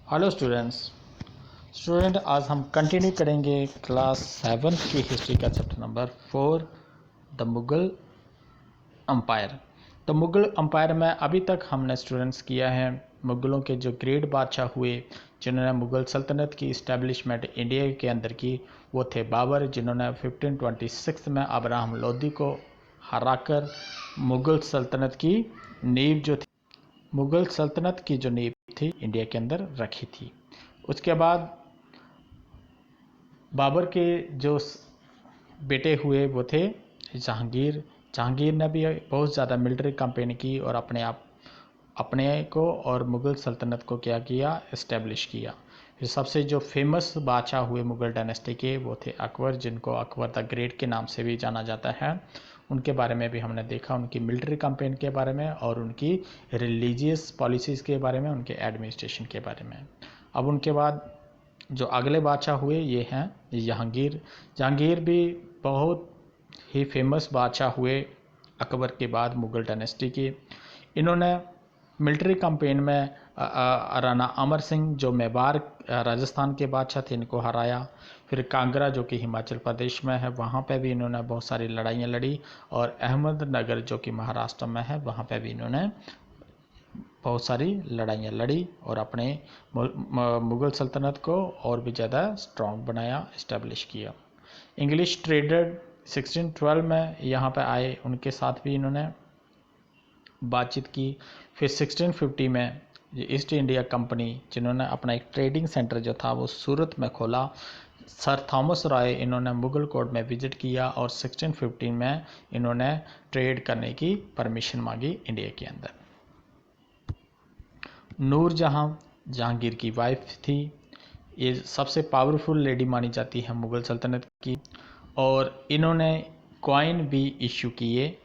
Hello student आज हम continue करेंगे क्लास 7 की हिस्ट्री का chapter number 4 the Mughal empire. तो मुग़ल अम्पायर में अभी तक हमने स्टूडेंट्स किया है मुग़लों के जो ग्रेट बादशाह हुए जिन्होंने मुग़ल सल्तनत की इस्टेब्लिशमेंट इंडिया के अंदर की, वो थे बाबर, जिन्होंने 1526 में अब्राहम लोदी को हराकर मुग़ल सल्तनत की नींव जो थी मुग़ल सल्तनत की जो नींव थी इंडिया के अंदर रखी थी। उसके बाद बाबर के जो बेटे हुए वो थे जहांगीर। जहांगीर ने भी बहुत ज़्यादा मिलिट्री कैंपेन की और अपने को और मुग़ल सल्तनत को क्या किया, इस्टेब्लिश किया। फिर सबसे जो फेमस बादशाह हुए मुग़ल डायनेस्टी के वो थे अकबर, जिनको अकबर द ग्रेट के नाम से भी जाना जाता है। उनके बारे में भी हमने देखा, उनकी मिलिट्री कैंपेन के बारे में और उनकी रिलीजियस पॉलिसीज़ के बारे में, उनके एडमिनिस्ट्रेशन के बारे में। अब उनके बाद जो अगले बादशाह हुए ये हैं जहांगीर। जहांगीर भी बहुत ही फेमस बादशाह हुए अकबर के बाद मुग़ल डायनेस्टी के। इन्होंने मिलिट्री कैंपेन में राणा अमर सिंह जो मेवाड़ राजस्थान के बादशाह थे इनको हराया। फिर कांगड़ा जो कि हिमाचल प्रदेश में है वहाँ पे भी इन्होंने बहुत सारी लड़ाइयाँ लड़ी, और अहमदनगर जो कि महाराष्ट्र में है वहाँ पे भी इन्होंने बहुत सारी लड़ाइयाँ लड़ी और अपने मुग़ल सल्तनत को और भी ज़्यादा स्ट्रॉन्ग बनाया, इस्टेब्लिश किया। इंग्लिश ट्रेडर 1612 में यहाँ पे आए, उनके साथ भी इन्होंने बातचीत की। फिर 1650 में ईस्ट इंडिया कंपनी जिन्होंने अपना एक ट्रेडिंग सेंटर जो था वो सूरत में खोला। सर थॉमस रॉय इन्होंने मुग़ल कोर्ट में विजिट किया और 1615 में इन्होंने ट्रेड करने की परमिशन मांगी इंडिया के अंदर। नूरजहां जहांगीर की वाइफ थी। ये सबसे पावरफुल लेडी मानी जाती है मुग़ल सल्तनत की, और इन्होंने कॉइन भी इशू किए।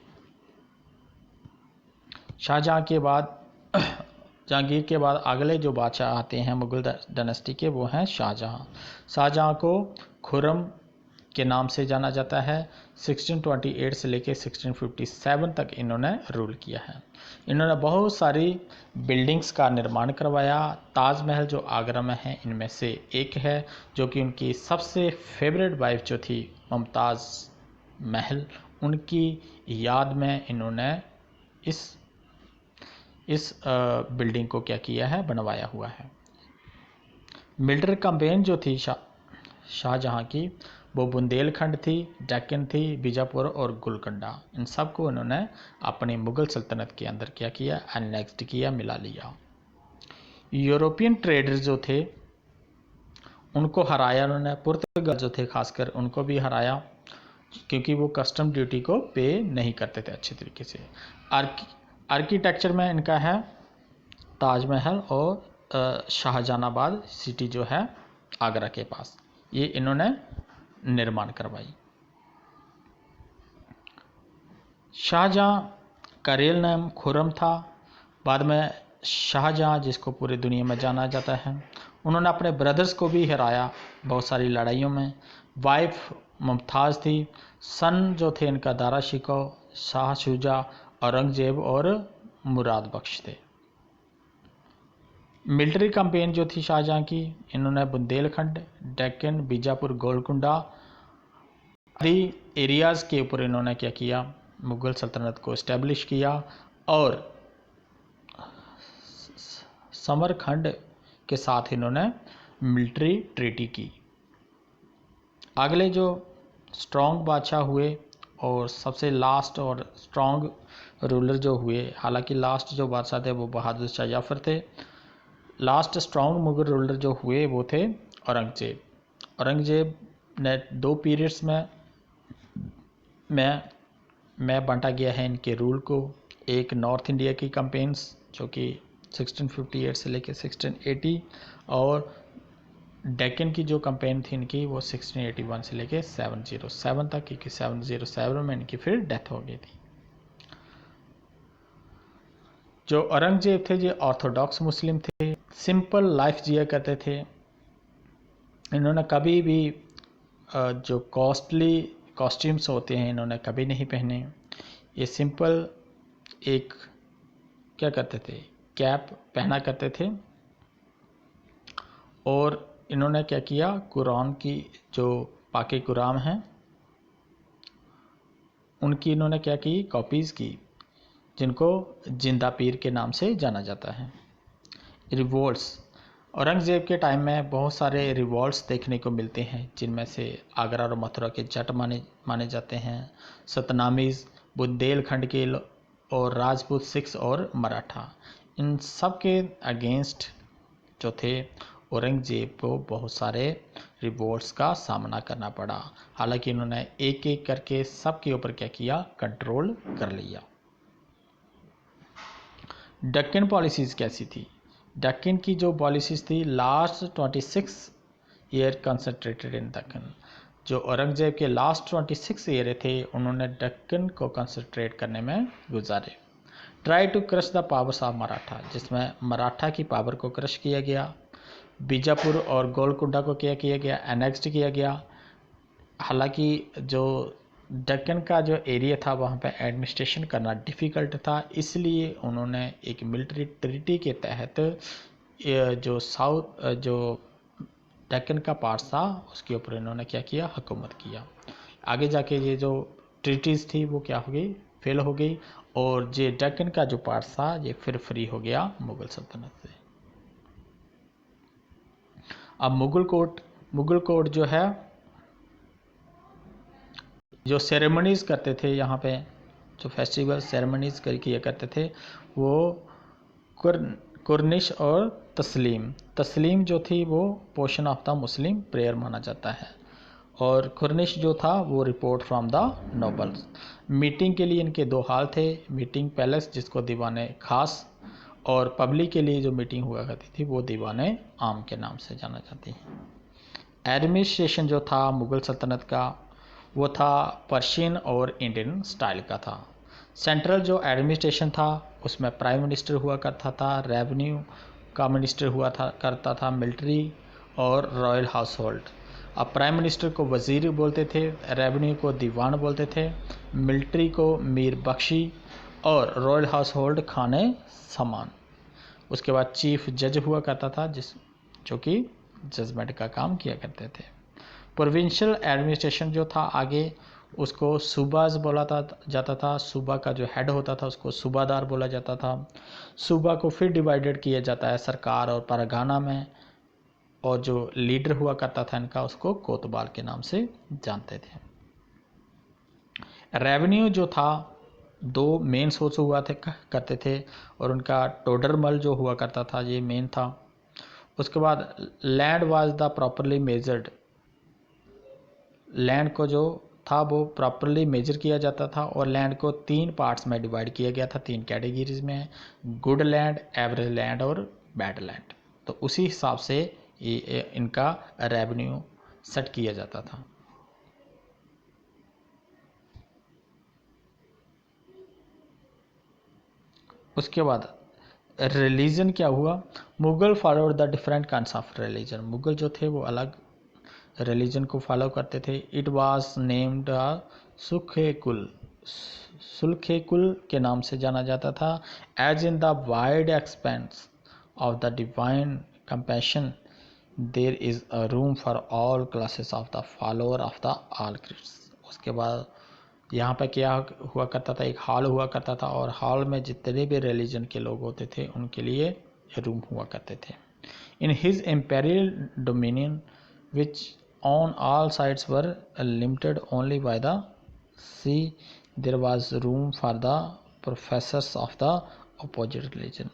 शाहजहां के बाद जहांगीर के बाद अगले जो बादशाह आते हैं मुग़ल डायनेस्टी के वो हैं शाहजहां। शाहजहां को खुर्रम के नाम से जाना जाता है। 1628 से लेकर 1657 तक इन्होंने रूल किया है। इन्होंने बहुत सारी बिल्डिंग्स का निर्माण करवाया। ताजमहल जो आगरा में है इनमें से एक है, जो कि उनकी सबसे फेवरेट वाइफ जो थी मुमताज़ महल, उनकी याद में इन्होंने इस बिल्डिंग को क्या किया है, बनवाया हुआ है। मिलिट्री कैंपेन जो थी शाहजहां की वो बुंदेलखंड थी, डेक्कन थी, बीजापुर और गोलकुंडा, इन सब को इन्होंने अपनी मुग़ल सल्तनत के अंदर क्या किया, एनेक्स्ड किया, मिला लिया। यूरोपियन ट्रेडर्स जो थे उनको हराया उन्होंने। पुर्तगाल जो थे खासकर उनको भी हराया, क्योंकि वो कस्टम ड्यूटी को पे नहीं करते थे अच्छे तरीके से। आर्किटेक्चर में इनका है ताजमहल और शाहजहानाबाद सिटी जो है आगरा के पास, ये इन्होंने निर्माण करवाई। शाहजहां का रियल नाम खुर्रम था। बाद में शाहजहां जिसको पूरी दुनिया में जाना जाता है, उन्होंने अपने ब्रदर्स को भी हराया बहुत सारी लड़ाइयों में। वाइफ मुमताज़ थी। सन जो थे इनका दारा शिकोह, शाह शुजा, औरंगजेब और मुराद बख्श थे। मिलिट्री कैंपेन जो थी शाहजहां की, इन्होंने बुंदेलखंड, डेक्कन, बीजापुर, गोलकुंडा आदि एरियाज़ के ऊपर इन्होंने क्या किया, मुग़ल सल्तनत को इस्टेब्लिश किया और समरखंड के साथ इन्होंने मिलिट्री ट्रीटी की। अगले जो स्ट्रॉन्ग बादशाह हुए और सबसे लास्ट और स्ट्रॉन्ग रूलर जो हुए, हालांकि लास्ट जो बादशाह थे वो बहादुर शाह जफर थे। लास्ट स्ट्रॉन्ग मुग़ल रूलर जो हुए वो थे औरंगजेब। औरंगजेब ने 2 पीरियड्स में बांटा गया है इनके रूल को। एक नॉर्थ इंडिया की कैंपेन्स जो कि 1658 से लेकर 1680, और डेक्कन की जो कैंपेन थी इनकी वो 1681 से लेकर 707 तक, क्योंकि 707 में इनकी फिर डेथ हो गई थी। जो औरंगजेब थे ये ऑर्थोडॉक्स मुस्लिम थे, सिंपल लाइफ जिया करते थे। इन्होंने कभी भी जो कॉस्टली कॉस्ट्यूम्स होते हैं इन्होंने कभी नहीं पहने। ये सिंपल एक क्या करते थे, कैप पहना करते थे और इन्होंने क्या किया, कुरान की जो पाके कुरान हैं उनकी इन्होंने क्या की, कॉपीज़ की, जिनको जिंदा पीर के नाम से जाना जाता है। रिवोल्ट्स, औरंगज़ेब के टाइम में बहुत सारे रिवोल्ट्स देखने को मिलते हैं, जिनमें से आगरा और मथुरा के जट माने जाते हैं, सतनामीज़ बुंदेलखंड के और राजपूत सिख्स और मराठा। इन सब के अगेंस्ट जो थे औरंगज़ेब को बहुत सारे रिवोल्ट्स का सामना करना पड़ा। हालांकि इन्होंने एक एक करके सब के ऊपर क्या किया, कंट्रोल कर लिया। डक्कन पॉलिसीज़ कैसी थी? डक्कन की जो पॉलिसीज़ थी, लास्ट 26 ईयर कंसंट्रेटेड इन दक्कन। जो औरंगज़ेब के लास्ट 26 ईयर थे उन्होंने डक्कन को कंसंट्रेट करने में गुजारे। Try to crush the powers of Maratha, जिसमें मराठा की पावर को क्रश किया गया। बीजापुर और गोलकुंडा को क्या किया गया, एनेक्स्ड किया गया। हालांकि जो दक्कन का जो एरिया था वहाँ पे एडमिनिस्ट्रेशन करना डिफ़िकल्ट था, इसलिए उन्होंने एक मिलिट्री ट्रीटी के तहत जो दक्कन का पार्ट था उसके ऊपर इन्होंने क्या किया, हुकूमत किया। आगे जाके ये जो ट्रीटीज़ थी वो क्या हो गई, फेल हो गई, और ये दक्कन का जो पार्ट था ये फिर फ्री हो गया मुग़ल सल्तनत से। अब मुग़ल कोर्ट जो है, जो सेरेमनीज़ करते थे यहाँ पे, जो फेस्टिवल सेरेमनीज़ किया करते थे, वो कुर्निश और तस्लीम जो थी वो portion of the Muslim prayer माना जाता है, और कुर्निश जो था वो report from the nobles. Meeting के लिए इनके दो हाल थे, मीटिंग पैलेस जिसको दीवाने खास, और पब्लिक के लिए जो मीटिंग हुआ करती थी वो दीवाने आम के नाम से जाना जाती है। एडमिनिस्ट्रेशन जो था मुग़ल सल्तनत का वो था पर्शियन और इंडियन स्टाइल का था। सेंट्रल जो एडमिनिस्ट्रेशन था उसमें प्राइम मिनिस्टर हुआ करता था, रेवेन्यू का मिनिस्टर करता था, मिलिट्री और रॉयल हाउस होल्ड। अब प्राइम मिनिस्टर को वज़ीर बोलते थे, रेवेन्यू को दीवान बोलते थे, मिलिट्री को मीर बख्शी, और रॉयल हाउस होल्ड खाने सामान। उसके बाद चीफ जज हुआ करता था जो कि जजमेंट का काम किया करते थे। प्रोविंशियल एडमिनिस्ट्रेशन जो था आगे उसको सूबाज बोला जाता था। सूबा का जो हेड होता था उसको सूबादार बोला जाता था। सूबा को फिर डिवाइडेड किया जाता है सरकार और परगाना में, और जो लीडर हुआ करता था इनका उसको कोतवाल के नाम से जानते थे। रेवेन्यू जो था दो मेन सोर्स हुआ करते थे, और उनका टोडरमल जो हुआ करता था ये मेन था। उसके बाद land was the properly measured, land को जो था वो प्रॉपरली मेजर किया जाता था, और लैंड को 3 पार्ट्स में डिवाइड किया गया था, 3 कैटेगरीज में, गुड लैंड, एवरेज लैंड और बैड लैंड। तो उसी हिसाब से इनका रेवेन्यू सेट किया जाता था। उसके बाद रिलीजन क्या हुआ, Mughal followed the different kinds of religion. Mughal जो थे वो अलग रिलीजन को फॉलो करते थे। इट वाज नेम्ड सुल्खे कुल के नाम से जाना जाता था। As in the wide expanse of the divine compassion there is a room for all classes of the follower of the all creeds. उसके बाद यहाँ पर क्या हुआ करता था, एक हॉल हुआ करता था, और हॉल में जितने भी रिलीजन के लोग होते थे उनके लिए रूम हुआ करते थे। In his imperial dominion which on all sides were limited only by the sea, there was room for the professors of the opposite religion।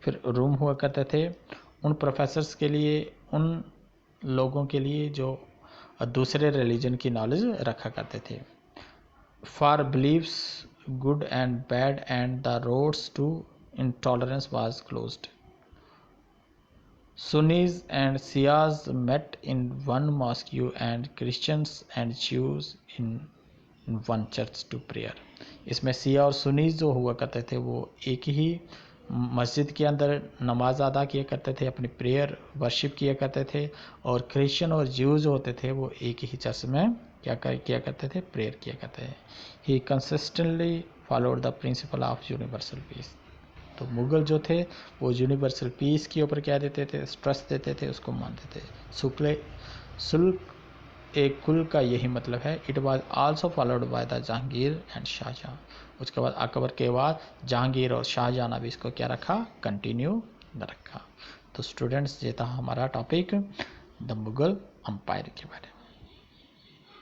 फिर रूम हुआ करते थे उन प्रोफेसर्स के लिए, उन लोगों के लिए जो दूसरे रिलीजन की नॉलेज रखा करते थे। For believes good and bad and the roads to intolerance was closed. Sunnis and Shias met in one mosque and Christians and Jews in one church to prayer। इसमें सिया और सुन्नीस जो हुआ करते थे वो एक ही मस्जिद के अंदर नमाज अदा किया करते थे, अपनी प्रेयर वर्शिप किया करते थे, और क्रिश्चियन और ज्यू जो होते थे वो एक ही चर्च में किया करते थे, प्रेयर किया करते थे। He consistently followed the principle of universal peace. तो मुग़ल जो थे वो यूनिवर्सल पीस के ऊपर क्या देते थे, स्ट्रेस देते थे, उसको मानते थे। सुल्क एक कुल का यही मतलब है। It was also followed by the Jahangir and Shahjahan. उसके बाद अकबर के बाद जहांगीर और शाहजहाँ ने भी इसको क्या रखा, कंटिन्यू रखा। तो स्टूडेंट्स ये था हमारा टॉपिक द मुग़ल अम्पायर के बारे में।